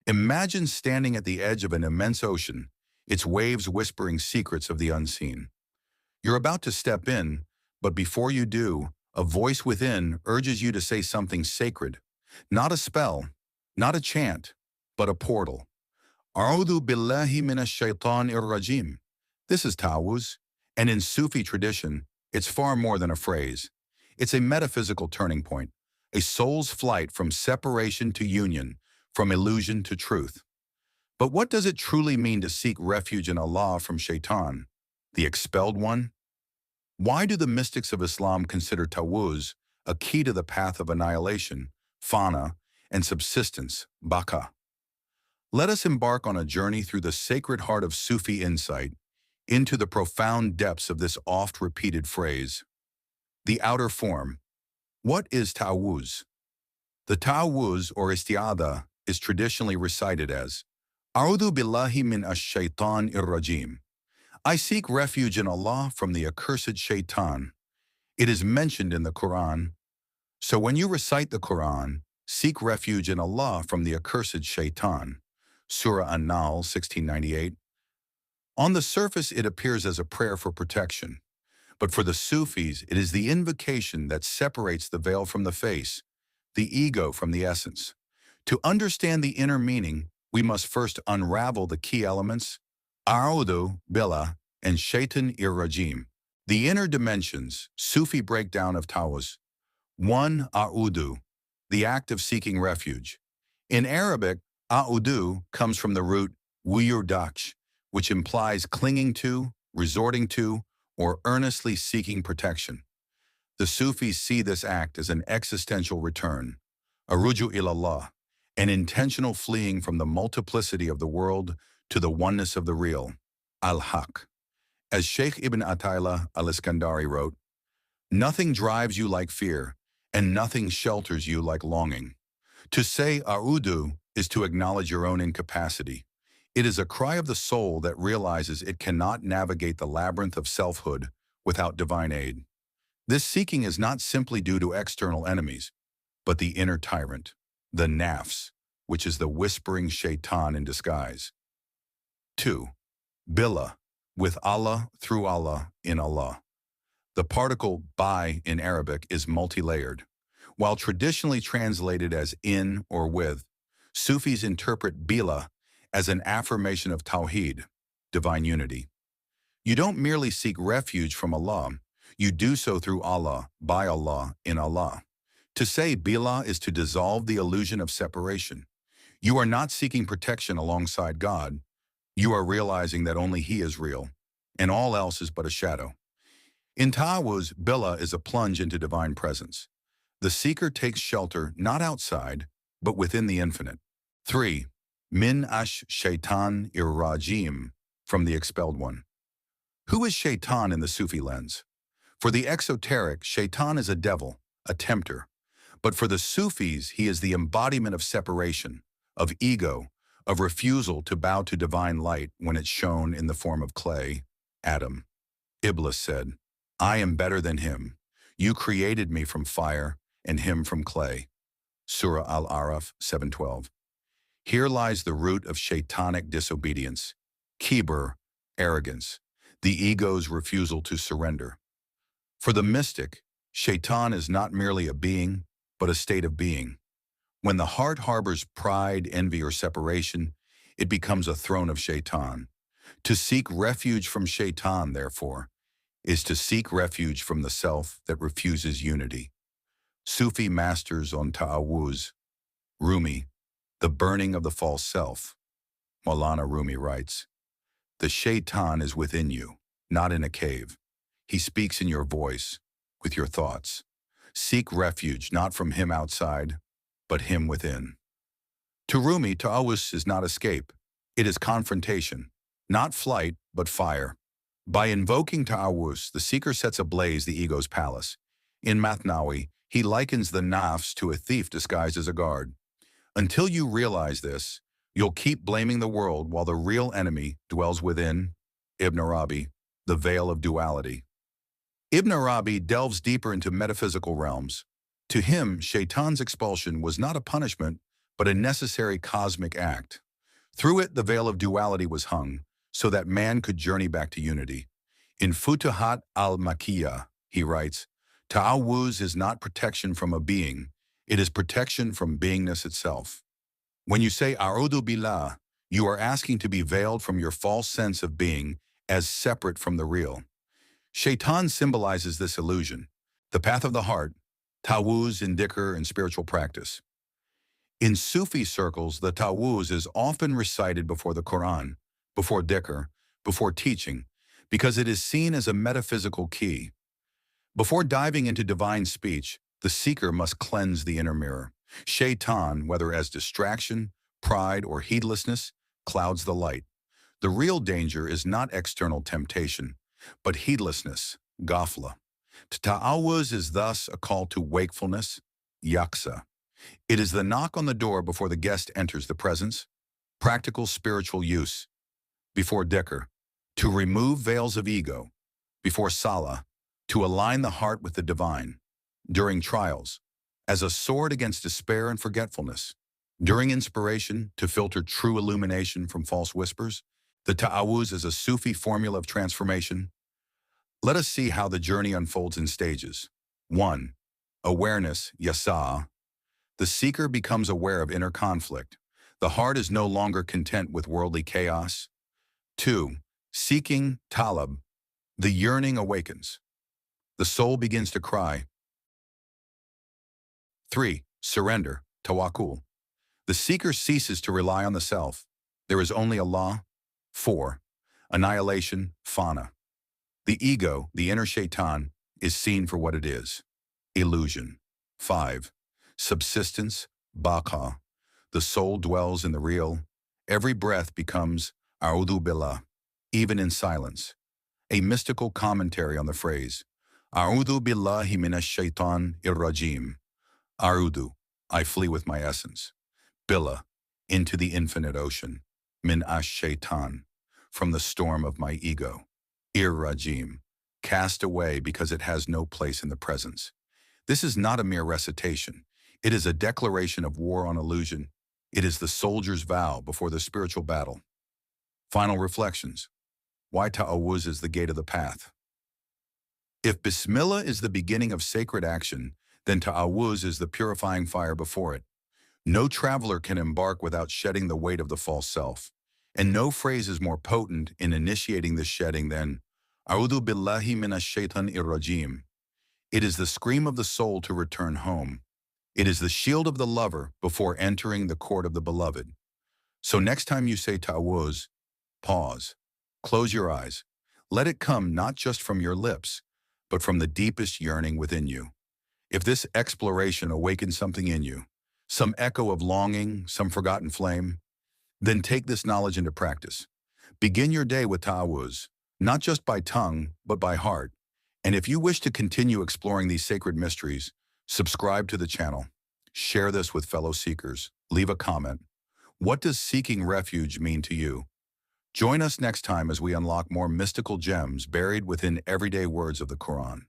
Imagine standing at the edge of an immense ocean, its waves whispering secrets of the unseen. You're about to step in, but before you do, a voice within urges you to say something sacred. Not a spell, not a chant, but a portal. ūdhu Billāhi Minash Shayṭānir Rajīm. This is Tawuz, and in Sufi tradition, it's far more than a phrase. It's a metaphysical turning point, a soul's flight from separation to union, from illusion to truth. But what does it truly mean to seek refuge in Allah from Shayṭān, the expelled one? Why do the mystics of Islam consider Tawuz a key to the path of annihilation, fana, and subsistence, baqa? Let us embark on a journey through the sacred heart of Sufi insight into the profound depths of this oft-repeated phrase. The outer form. What is Tawuz? The Tawuz, or isti'adha, is traditionally recited as ūdhu Billāhi Minash Shayṭānir Rajīm. I seek refuge in Allah from the accursed Shayṭān. It is mentioned in the Qur'an. So when you recite the Qur'an, seek refuge in Allah from the accursed Shayṭān. Surah An-Nahl 1698. On the surface, it appears as a prayer for protection. But for the Sufis, it is the invocation that separates the veil from the face, the ego from the essence. To understand the inner meaning, we must first unravel the key elements, ūdhu Billāh and Shayṭānir Rajīm. The inner dimensions, Sufi breakdown of Tawuz. 1. A'udhu, the act of seeking refuge. In Arabic, a'udhu comes from the root wuyurdaksh, which implies clinging to, resorting to, or earnestly seeking protection. The Sufis see this act as an existential return, a ruju ilallah, an intentional fleeing from the multiplicity of the world to the oneness of the real, al-haq. As Sheikh Ibn Ata'illah al-Iskandari wrote, nothing drives you like fear, and nothing shelters you like longing. To say a'udhu is to acknowledge your own incapacity. It is a cry of the soul that realizes it cannot navigate the labyrinth of selfhood without divine aid. This seeking is not simply due to external enemies, but the inner tyrant, the nafs, which is the whispering Shayṭān in disguise. 2. Billāh, with Allah, through Allah, in Allah. The particle by in Arabic is multi-layered. While traditionally translated as in or with, Sufis interpret Billāh as an affirmation of Tawheed, divine unity. You don't merely seek refuge from Allah, you do so through Allah, by Allah, in Allah. To say Billāh is to dissolve the illusion of separation. You are not seeking protection alongside God. You are realizing that only He is real, and all else is but a shadow. In Taawwuz, Billāh is a plunge into divine presence. The seeker takes shelter not outside, but within the infinite. 3. Minash Shayṭānir Rajīm, from the expelled one. Who is Shayṭān in the Sufi lens? For the exoteric, Shayṭān is a devil, a tempter. But for the Sufis, he is the embodiment of separation, of ego, of refusal to bow to divine light when it's shown in the form of clay, Adam. Iblis said, I am better than him. You created me from fire and him from clay. Surah Al-Araf 7:12. Here lies the root of Shayṭānic disobedience, kibr, arrogance, the ego's refusal to surrender. For the mystic, Shayṭān is not merely a being, but a state of being. When the heart harbors pride, envy, or separation, it becomes a throne of Shayṭān. To seek refuge from Shayṭān, therefore, is to seek refuge from the self that refuses unity. Sufi masters on Taawwuz. Rumi, the burning of the false self. Maulana Rumi writes, the Shayṭān is within you, not in a cave. He speaks in your voice, with your thoughts. Seek refuge not from him outside, but him within. To Rumi, Taawwuz is not escape. It is confrontation, not flight, but fire. By invoking Taawwuz, the seeker sets ablaze the ego's palace. In Mathnawi, he likens the nafs to a thief disguised as a guard. Until you realize this, you'll keep blaming the world while the real enemy dwells within. Ibn Arabi, the veil of duality. Ibn Arabi delves deeper into metaphysical realms. To him, Shayṭān's expulsion was not a punishment, but a necessary cosmic act. Through it, the veil of duality was hung, so that man could journey back to unity. In Futuhat al-Makkiyah, he writes, Taawwuz is not protection from a being, it is protection from beingness itself. When you say ūdhu Billāh, you are asking to be veiled from your false sense of being as separate from the real. Shayṭān symbolizes this illusion, the path of the heart, Tawuz in dhikr and spiritual practice. In Sufi circles, the Tawuz is often recited before the Qur'an, before dhikr, before teaching, because it is seen as a metaphysical key. Before diving into divine speech, the seeker must cleanse the inner mirror. Shayṭān, whether as distraction, pride, or heedlessness, clouds the light. The real danger is not external temptation, but heedlessness, ghafla. Taawwuz is thus a call to wakefulness, yaqsa. It is the knock on the door before the guest enters the presence, practical spiritual use, before dhikr, to remove veils of ego, before salah, to align the heart with the divine, during trials, as a sword against despair and forgetfulness, during inspiration, to filter true illumination from false whispers. The Taawwuz is a Sufi formula of transformation. Let us see how the journey unfolds in stages. 1. Awareness, yasa. The seeker becomes aware of inner conflict. The heart is no longer content with worldly chaos. 2. Seeking, talab. The yearning awakens. The soul begins to cry. 3. Surrender, tawakkul. The seeker ceases to rely on the self. There is only Allah. 4. Annihilation, fana. The ego, the inner Shayṭān, is seen for what it is, illusion. 5. Subsistence, baqa. The soul dwells in the real. Every breath becomes ūdhu Billāh, even in silence. A mystical commentary on the phrase, ūdhu Billāhi Minash Shayṭānir Rajīm. A'udhu, I flee with my essence. Billāh, into the infinite ocean. Minash Shayṭān, from the storm of my ego. Rajīm, cast away because it has no place in the presence. This is not a mere recitation. It is a declaration of war on illusion. It is the soldier's vow before the spiritual battle. Final reflections. Why Taawwuz is the gate of the path. If Bismillah is the beginning of sacred action, then Taawwuz is the purifying fire before it. No traveler can embark without shedding the weight of the false self. And no phrase is more potent in initiating this shedding than ūdhu Billāhi Minash Shayṭānir Rajīm. It is the scream of the soul to return home. It is the shield of the lover before entering the court of the beloved. So next time you say Taawwuz, pause, close your eyes. Let it come not just from your lips, but from the deepest yearning within you. If this exploration awakens something in you, some echo of longing, some forgotten flame, then take this knowledge into practice. Begin your day with Taawwuz, not just by tongue, but by heart. And if you wish to continue exploring these sacred mysteries, subscribe to the channel. Share this with fellow seekers. Leave a comment. What does seeking refuge mean to you? Join us next time as we unlock more mystical gems buried within everyday words of the Qur'an.